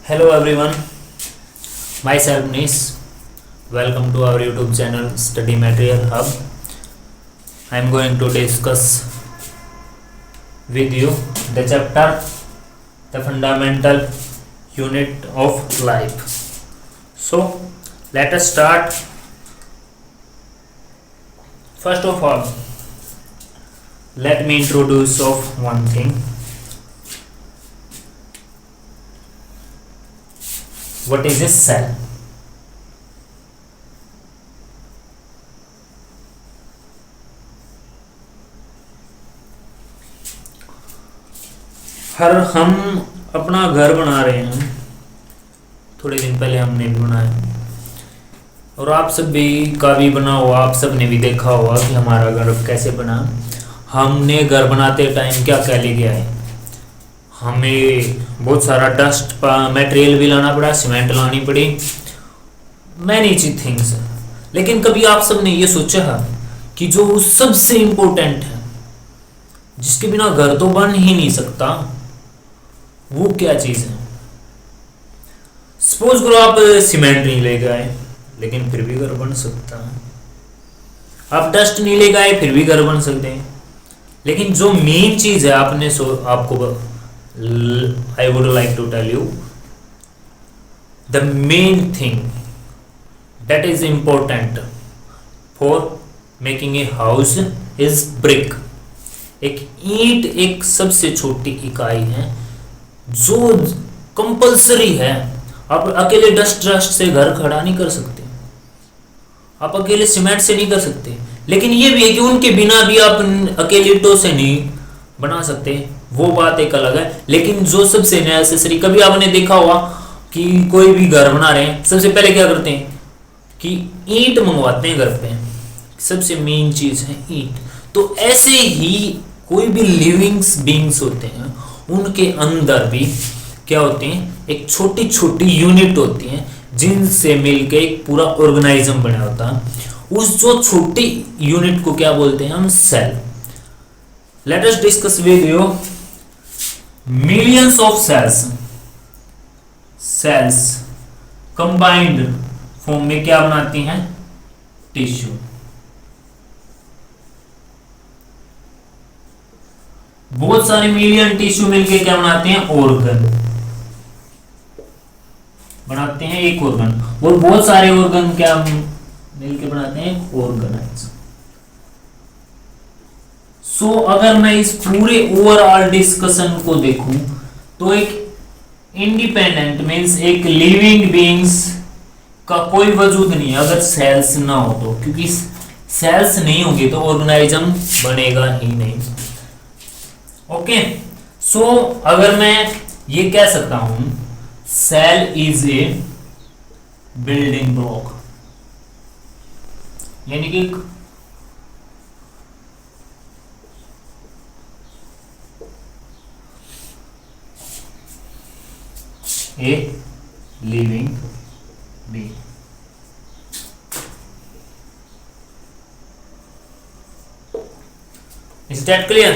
Hello everyone, myself Nis. Welcome to our YouTube channel Study Material Hub. I am going to discuss with you the chapter The Fundamental Unit of Life. So let us start. First of all, let me introduce of one thing. What is a cell? हम अपना घर बना रहे हैं, थोड़े दिन पहले हमने भी बनाया और आप सब भी का भी बना हुआ, आप सब ने भी देखा होगा कि हमारा घर कैसे बना। हमने घर बनाते टाइम क्या क्या ले गया है, हमें बहुत सारा डस्ट मटेरियल भी लाना पड़ा, सीमेंट लानी पड़ी, मैनी थिंग्स। लेकिन कभी आप सब ने ये सोचा है कि जो सबसे इम्पोर्टेंट है, जिसके बिना घर तो बन ही नहीं सकता, वो क्या चीज है? सपोज करो आप सीमेंट नहीं ले गए लेकिन फिर भी घर बन सकता है, आप डस्ट नहीं ले गए फिर भी घर बन सकते हैं। लेकिन जो मेन चीज है आपको I would like to tell you the main thing that is important for making a house is brick. एक ईंट एक सबसे छोटी इकाई है जो कंपल्सरी है। आप अकेले डस्ट से घर खड़ा नहीं कर सकते, आप अकेले सीमेंट से नहीं कर सकते, लेकिन ये भी है कि उनके बिना भी आप अकेले ईंटों से नहीं बना सकते, वो बात एक अलग है। लेकिन जो सबसे नेसेसरी, कभी आपने देखा होगा कि कोई भी घर बना रहे हैं, सबसे पहले क्या करते हैं कि ईंट मंगवाते हैं घर पे, सबसे मेन चीज है ईंट। तो ऐसे ही कोई भी लिविंग बीइंग्स होते हैं, उनके अंदर भी क्या होते हैं, एक छोटी छोटी यूनिट होती हैं जिनसे मिलकर एक पूरा ऑर्गेनाइज्म बना होता है। उस जो छोटी यूनिट को क्या बोलते हैं हम? Cell. Let us discuss with you millions of cells combined form में क्या बनाती हैं? टिश्यू। बहुत सारे मिलियन टिश्यू मिलके क्या बनाते हैं? ऑर्गन बनाते हैं, एक ऑर्गन। और बहुत सारे ऑर्गन क्या मिलके बनाते हैं? ऑर्गेनाइज। सो अगर मैं इस पूरे ओवरऑल डिस्कशन को देखूं तो एक इंडिपेंडेंट मींस एक लिविंग बीइंग्स का कोई वजूद नहीं है अगर सेल्स ना हो तो, क्योंकि सेल्स नहीं होंगे तो ऑर्गेनाइज्म बनेगा ही नहीं। ओके, सो अगर मैं ये कह सकता हूं cell is a building block, यानी कि a living being। Is that clear?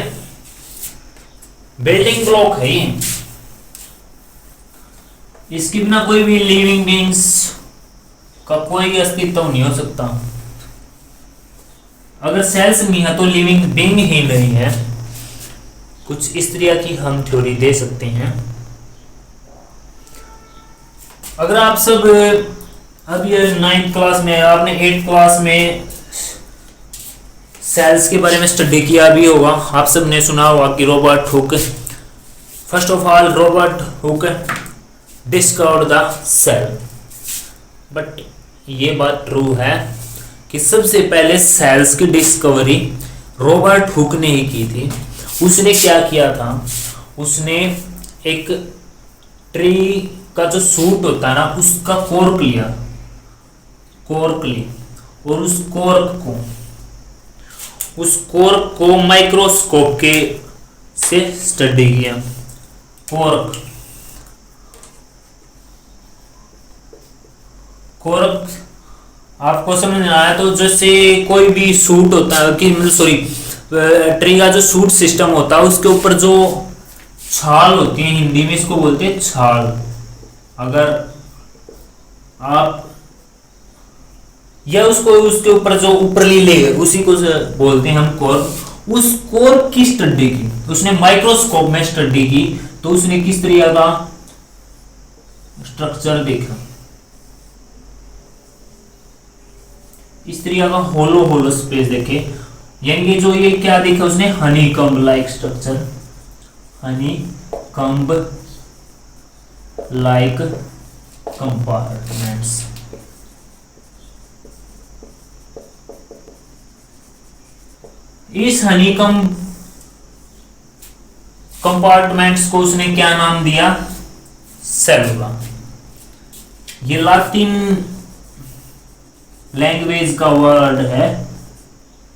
Building block है ये, इसके बिना कोई भी लिविंग बीइंग्स का कोई अस्तित्व नहीं हो सकता। अगर सेल्स नहीं है तो लिविंग बीइंग ही नहीं है। कुछ इस तरह की हम थ्योरी दे सकते हैं। अगर आप सब अब ये 9th क्लास में, आपने 8th क्लास में सेल्स के बारे में स्टडी किया भी होगा, आप सब ने सुना होगा कि Robert Hooke, first of all Robert Hooke discovered the cell. But ये बात ट्रू है कि सबसे पहले सेल्स की डिस्कवरी रॉबर्ट हुक ने ही की थी। उसने क्या किया था, उसने एक ट्री का जो सूट होता है ना, उसका कॉर्क ली और उस कॉर्क को माइक्रोस्कोप के से स्टडी किया। कॉर्क आपको समझ में आया? तो जैसे कोई भी सूट होता है कि ट्री का जो सूट सिस्टम होता है, उसके ऊपर जो छाल होती है, हिंदी में इसको बोलते हैं छाल, अगर आप या उसको उसके ऊपर जो ऊपरली लेयर उसी को बोलते हैं हम कोर, उस कोर की स्टडी की उसने माइक्रोस्कोप में स्टडी की, तो उसने किस तरह का स्ट्रक्चर देखा, इस तरह का होलो होलो स्पेस देखे, यानी कि जो ये क्या देखा उसने, हनीकम्ब लाइक स्ट्रक्चर, हनीकम्ब लाइक कंपार्टमेंट्स। इस हनीकम्ब कंपार्टमेंट्स को उसने क्या नाम दिया, सेलुला। ये लातिन लैंग्वेज का वर्ड है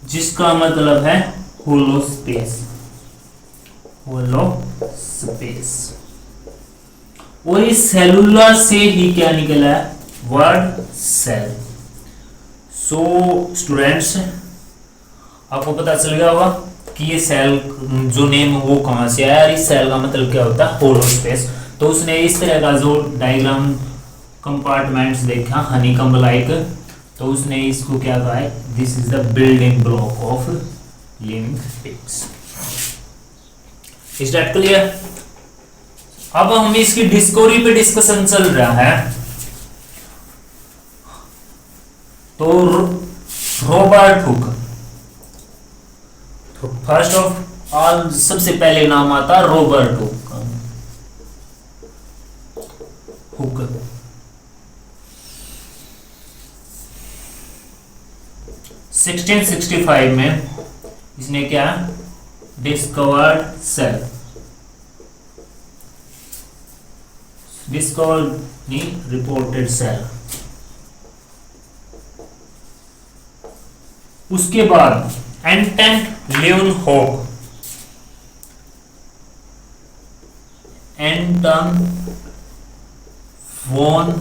जिसका मतलब है होलो स्पेस, होलो स्पेस। और इस सेलुलर से ही क्या निकला है, वर्ड सेल। सो स्टूडेंट्स, आपको पता चल गया होगा कि ये सेल जो नेम वो कहां से आया, इस सेल का मतलब क्या होता है, होलो स्पेस। तो उसने इस तरह का जो डायग्राम कंपार्टमेंट्स देखा हनीकम्ब लाइक, तो उसने इसको क्या कहा है, this is the building block of living things. Is that clear? अब हम इसकी डिस्कवरी पे डिस्कशन चल रहा है। तो रॉबर्ट हुक, तो फर्स्ट ऑफ ऑल सबसे पहले नाम आता रॉबर्ट हुक। हुक 1665 में इसने क्या discovered cell, discovered reported cell. उसके बाद Anton Leeuwenhoek, Anton von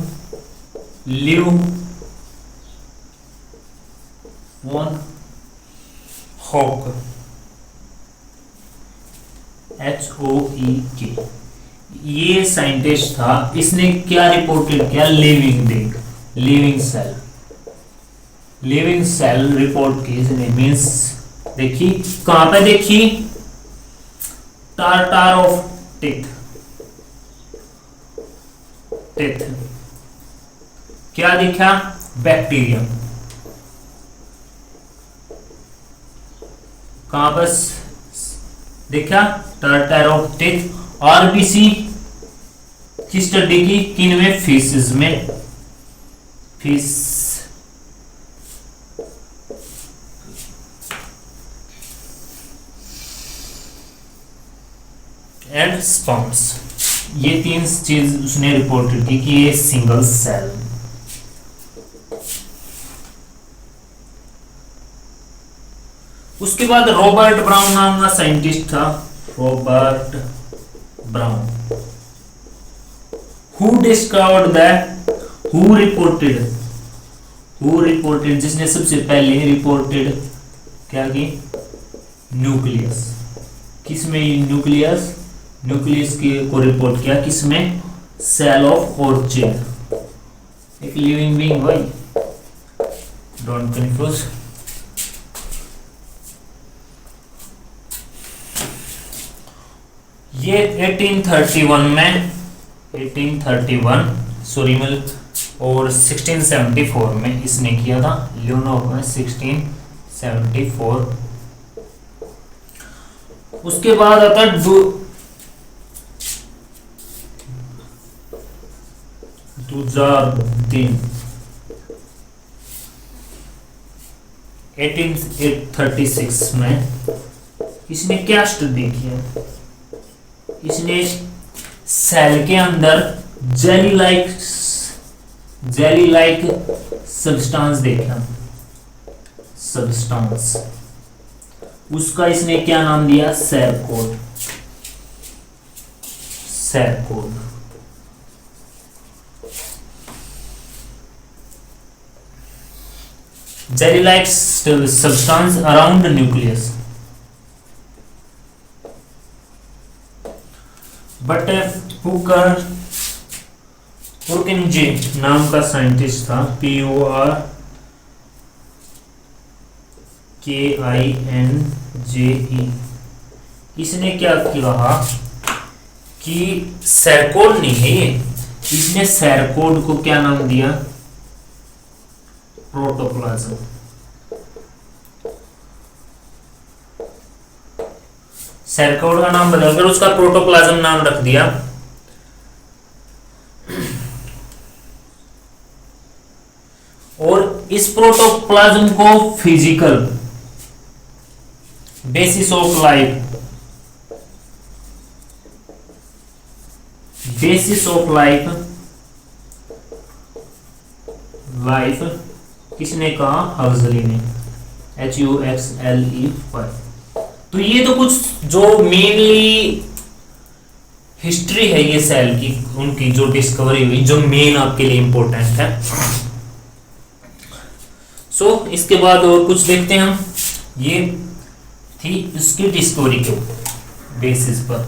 Hoek, HOEK, ये साइंटिस्ट था। इसने क्या रिपोर्टेड किया, living cell, living cell report की इसने। मीन्स देखी कहां पे देखी, टार्टार ऑफ टिथ, क्या देखा, बैक्टीरियम। कहां पर देखा, टार्टार ऑफ टिथ। आरबीसी की स्टडी की किन में, फिशेस में, फिश एंड स्पर्म्स। ये तीन चीज उसने रिपोर्टेड की कि ये सिंगल सेल। उसके बाद रॉबर्ट ब्राउन नाम का साइंटिस्ट था, Robert brown, who discovered that, who reported, जिसने सबसे पहले रिपोर्टेड क्या की, न्यूक्लियस। किसमें न्यूक्लियस, न्यूक्लियस को रिपोर्ट किया किसमें, सेल ऑफ ऑर्चिड, एक लिविंग बीइंग, भाई डोंट कंफ्यूज। ये 1831 में, 1831 सॉरी मिल, और 1674 में इसने किया था, ल्यूनहोक में 1674। उसके बाद आता 2003, 1836 में इसने क्या स्टडी किया, इसने सेल के अंदर जेली लाइक सब्सटेंस देखा, सब्सटेंस। उसका इसने क्या नाम दिया, cell code, cell code. Jelly like substance around nucleus. But Hooker Purkinje नाम का साइंटिस्ट था, PURKINJE। इसने क्या कहा कि सैरकोड नहीं है ये, इसने सैरकोड को क्या नाम दिया, प्रोटोप्लाज्म। सैरकोड का नाम बदलकर उसका प्रोटोप्लाज्म नाम रख दिया। और इस प्रोटोप्लाज्म को फिजिकल बेसिस ऑफ लाइफ, किसने कहा, हक्सली ने, HUXLE। तो ये तो कुछ जो मेनली हिस्ट्री है ये सेल की, उनकी जो डिस्कवरी हुई, जो मेन आपके लिए इंपॉर्टेंट है। इसके बाद और कुछ देखते हैं हम। ये थी उसकी डिस्कवरी के बेसिस पर।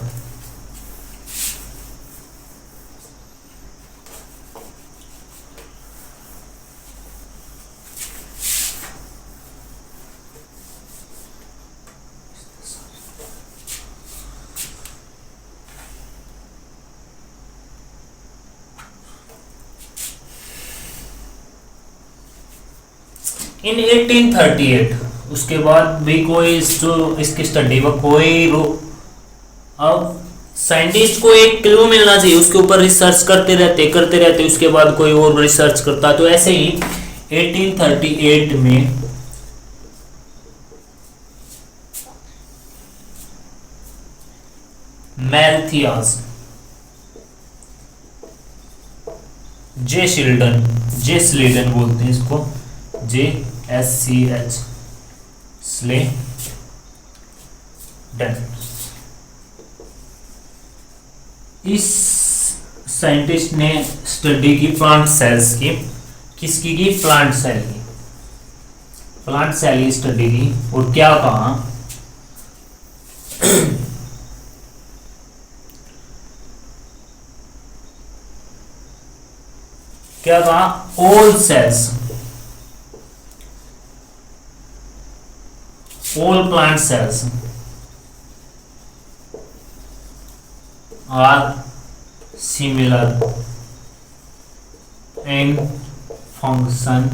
इन 1838 उसके बाद भी कोई जो इसकी स्टडी में कोई अब साइंटिस्ट को एक क्लू मिलना चाहिए, उसके ऊपर रिसर्च करते रहते उसके बाद कोई और रिसर्च करता। तो ऐसे ही 1838 में मैल्थियास जे स्लीडन बोलते हैं इसको, JSCH स्लेडन। इस साइंटिस्ट ने स्टडी की प्लांट सेल्स की, किसकी की, प्लांट सेल की, प्लांट सेल की स्टडी की। और क्या कहा, all cells, all plant cells are similar in function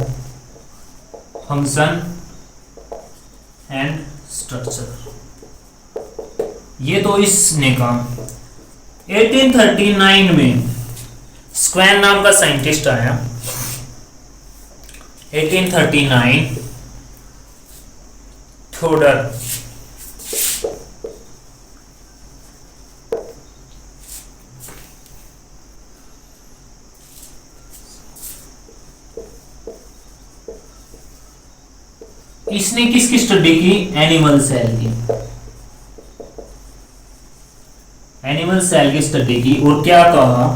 and structure। ये तो इसने कहा। 1839 में स्क्वैन नाम का साइंटिस्ट आया। 1839 थोडर इसने किसकी स्टडी की, एनिमल सेल की, एनिमल सेल की स्टडी की। और क्या कहा,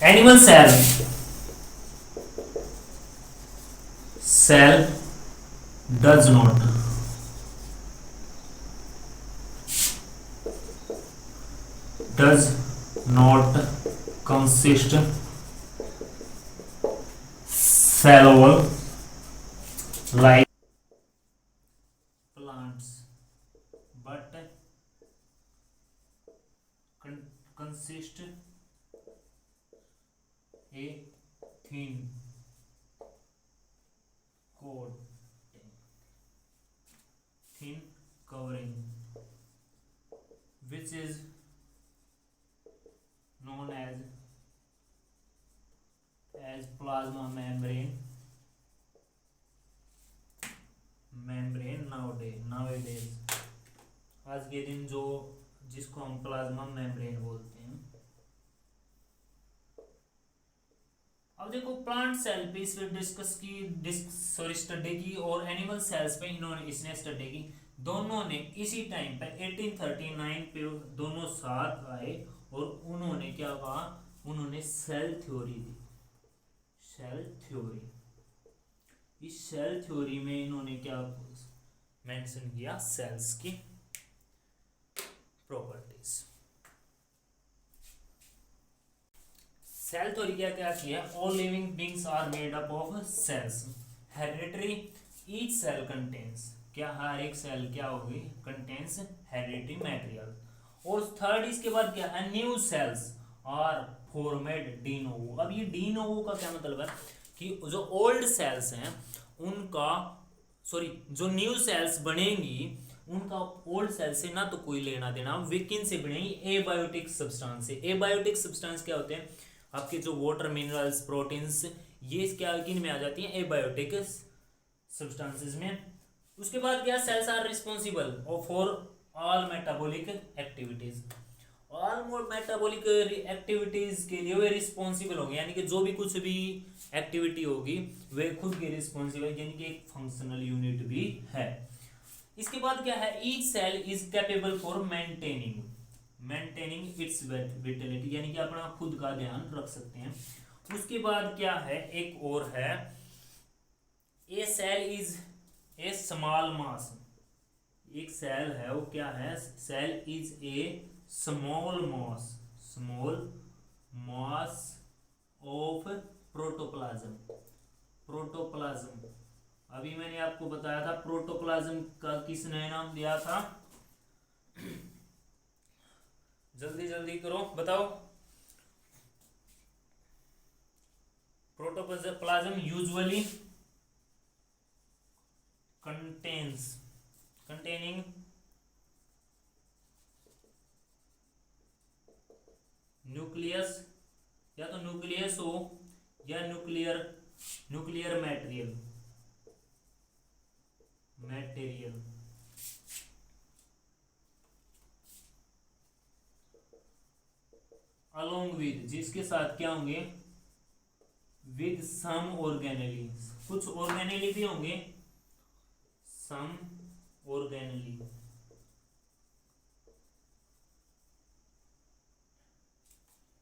animal cell does not consist cell like plants but consist a thin covering which is known as plasma membrane nowadays। आज के दिन जो जिसको हम प्लाज्मा मेम्ब्रेन बोलते हैं। अब देखो प्लांट सेल पे इस पे स्टडी की, और एनिमल सेल्स पे इसने स्टडी की। दोनों ने इसी टाइम पे 1839 पे दोनों साथ आए और उन्होंने क्या कहा, उन्होंने सेल थ्योरी दी। इस सेल थ्योरी में इन्होंने क्या मेंशन किया, सेल्स की प्रॉपर्टीज। सेल थ्योरी क्या क्या किया, all living beings are made up of cells, hereditary, each cell contains, क्या हर एक सेल क्या होगी, कंटेन्स हेरिडिटरी मटेरियल। और थर्ड इसके बाद क्या है, new cells are formed de novo. अब ये डी नोवो का क्या मतलब है कि जो ओल्ड सेल्स हैं उनका, सॉरी जो न्यू सेल्स बनेंगी उनका ओल्ड सेल से ना तो कोई लेना देना, वे किन से बनेंगी, एबायोटिक सब्सटेंस से। एबायोटिक सब्सटेंस क्या होते हैं, आपके जो वाटर मिनरल्स प्रोटीन्स, ये क्या किन में आ जाती हैं, एबायोटिक सब्सटेंसेस में। उसके बाद क्या, cells are responsible for all metabolic activities, all metabolic activities के लिए वे रिस्पॉन्सिबल होंगे, यानी कि जो भी कुछ भी एक्टिविटी होगी वे खुद के रिस्पॉन्सिबल, यानी कि एक फंक्शनल यूनिट भी है। इसके बाद क्या है, each cell is capable for maintaining its vitality, यानी कि अपना खुद का ध्यान रख सकते हैं। उसके बाद क्या है, एक और है, a cell is a small mass, एक सेल है वो क्या है, cell is a small mass of protoplasm. Protoplasm अभी मैंने आपको बताया था, प्रोटोप्लाज्म का किसने नाम दिया था, जल्दी जल्दी करो बताओ। प्रोटोप्लाज्म यूजुअली containing न्यूक्लियस, या तो न्यूक्लियस हो या न्यूक्लियर मटेरियल अलोंग विद, जिसके साथ क्या होंगे, विद सम ऑर्गेनेली, कुछ ऑर्गेनेली भी होंगे, some organelle,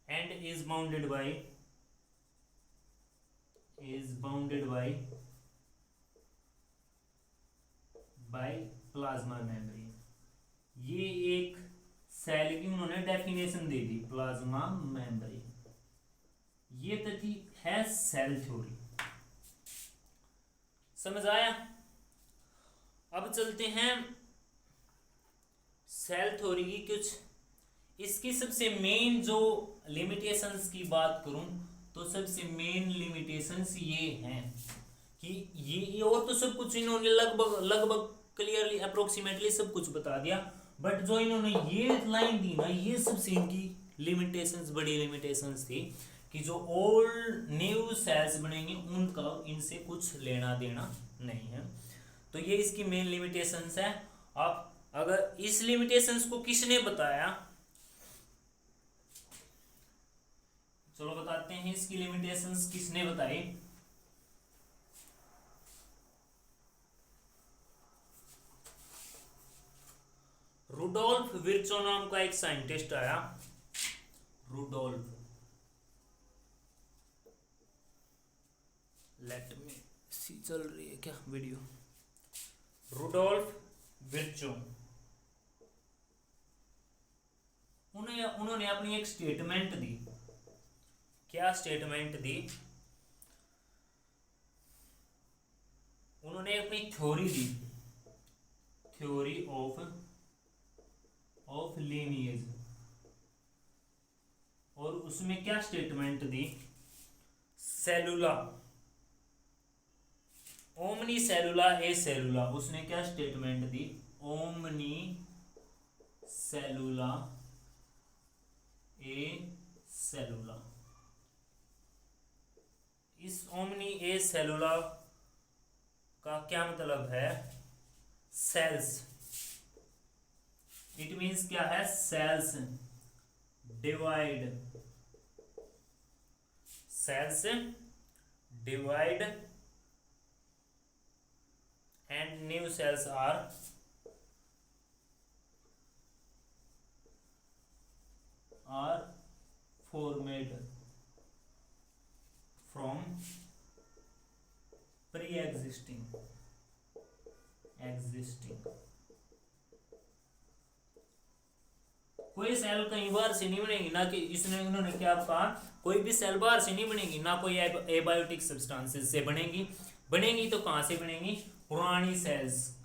and is bounded by plasma membrane. ये एक सेल की उन्होंने डेफिनेशन दे दी, प्लाज्मा मेम्ब्रेन। ये तो थी है सेल थ्योरी, समझ आया। अब चलते हैं सेल थ्योरी की कुछ, इसकी सबसे मेन जो लिमिटेशंस की बात करूं तो सबसे मेन लिमिटेशंस ये हैं कि ये और तो सब कुछ इन्होंने लगभग क्लियरली अप्रोक्सीमेटली सब कुछ बता दिया, बट जो इन्होंने ये लाइन दी ना, ये सबसे इनकी लिमिटेशंस, बड़ी लिमिटेशंस थी कि जो ओल्ड न्यू सेल्स बनेंगे उनका इनसे कुछ लेना देना नहीं है। तो ये इसकी मेन लिमिटेशंस है। आप अगर इस लिमिटेशंस को किसने बताया, चलो बताते हैं इसकी लिमिटेशंस किसने बताई। रुडोल्फ विर्चो नाम का एक साइंटिस्ट आया, रुडोल्फ, लेट मी सी, चल रही है क्या वीडियो, रुडोल्फ विर्चो, उन्होंने अपनी एक स्टेटमेंट दी। क्या स्टेटमेंट दी, उन्होंने अपनी theory the, theory of lineage, और उसमें क्या स्टेटमेंट दी, सेलुला, ओमनी सेलुला ए सेलुला, उसने क्या स्टेटमेंट दी, ओमनी सेलुला ए सेलुला। इस ओमनी ए सेलुला का क्या मतलब है, सेल्स, इट मीन्स क्या है, cells divide and new cells are formed from pre-existing कोई सेल कहीं बाहर से नहीं बनेगी, ना कि इसने उन्होंने क्या कहा, कोई भी सेल बाहर से नहीं बनेगी, ना कोई एबायोटिक सब्सटेंसेस से बनेगी। बनेगी तो कहां से बनेगी, पुरानी सेल्स।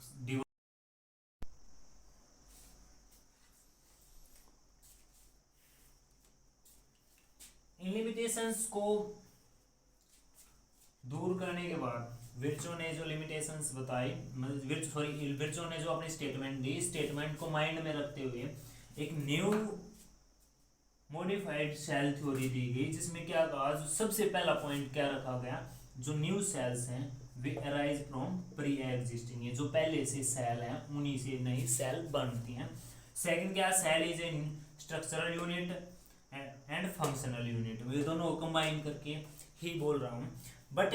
इन लिमिटेशंस को दूर करने के बाद विर्चो ने जो लिमिटेशंस बताई, विर्चो ने जो अपनी स्टेटमेंट दी, स्टेटमेंट को माइंड में रखते हुए एक न्यू मॉडिफाइड सेल थ्योरी दी गई, जिसमें क्या कहा, जो सबसे पहला पॉइंट क्या रखा गया, जो न्यू सेल्स हैं वे अराइज फ्रॉम प्री एग्जिस्टिंग, ये जो पहले से सेल हैं उन्हीं से नई सेल बनती हैं। सेकंड क्या, cell is a structural unit and functional unit, ये दोनों को कंबाइन करके ही बोल रहा हूँ। बट